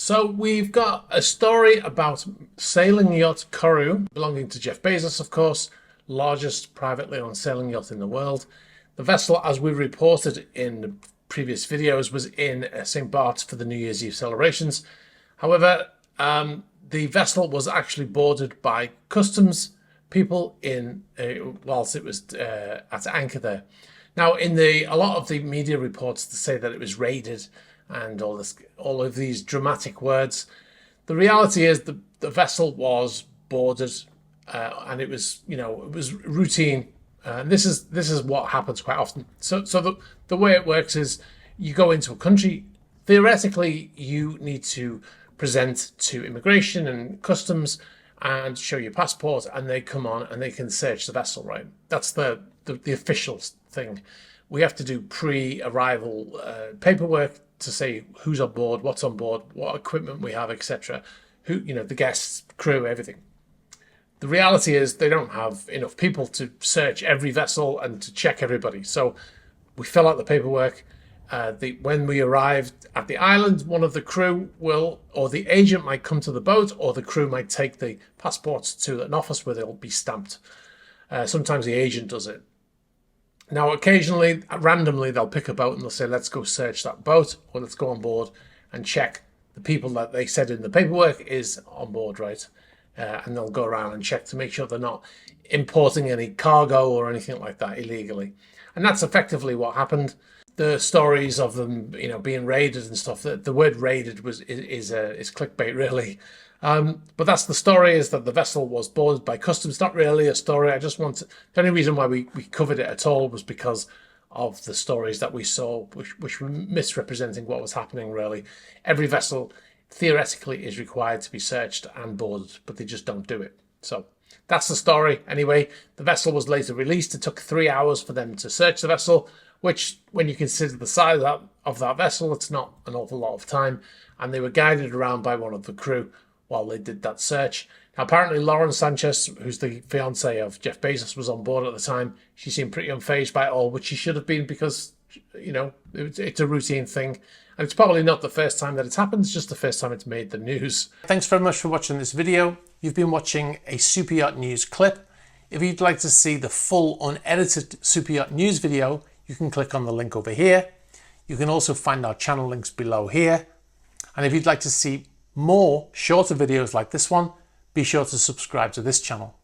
So we've got a story about sailing yacht Koru, belonging to Jeff Bezos, of course, largest privately owned sailing yacht in the world. The vessel, as we reported in the previous videos, was in St. Bart's for the New Year's Eve celebrations. However, the vessel was actually boarded by customs people whilst it was at anchor there. Now, a lot of the media reports to say that it was raided and all of these dramatic words. The reality is the vessel was boarded, and it was routine. And this is what happens quite often. So the way it works is you go into a country. Theoretically, you need to present to immigration and customs and show your passport, and they come on and they can search the vessel, right? That's the official thing. We have to do pre-arrival paperwork to say who's on board, what's on board, what equipment we have, etc. The guests, crew, everything. The reality is they don't have enough people to search every vessel and to check everybody. So we fill out the paperwork. When we arrived at the island, one of the crew or the agent might come to the boat, or the crew might take the passports to an office where they'll be stamped. Sometimes the agent does it. Now, occasionally, randomly, they'll pick a boat and they'll say, let's go search that boat, or let's go on board and check the people that they said in the paperwork is on board, right? And they'll go around and check to make sure they're not importing any cargo or anything like that illegally. And that's effectively what happened. The stories of them, being raided and stuff. The word "raided" is clickbait, really. But that's the story: is that the vessel was boarded by customs. Not really a story. The only reason why we covered it at all was because of the stories that we saw, which were misrepresenting what was happening. Really, every vessel theoretically is required to be searched and boarded, but they just don't do it. So that's the story. Anyway, the vessel was later released. It took 3 hours for them to search the vessel, which, when you consider the size of that vessel, it's not an awful lot of time. And they were guided around by one of the crew while they did that search. Now, apparently, Lauren Sanchez, who's the fiance of Jeff Bezos, was on board at the time. She seemed pretty unfazed by it all, which she should have been, because, it's a routine thing. And it's probably not the first time that it's happened. It's just the first time it's made the news. Thanks very much for watching this video. You've been watching a Superyacht News clip. If you'd like to see the full unedited Superyacht News video, you can click on the link over here. You can also find our channel links below here. And if you'd like to see more shorter videos like this one, be sure to subscribe to this channel.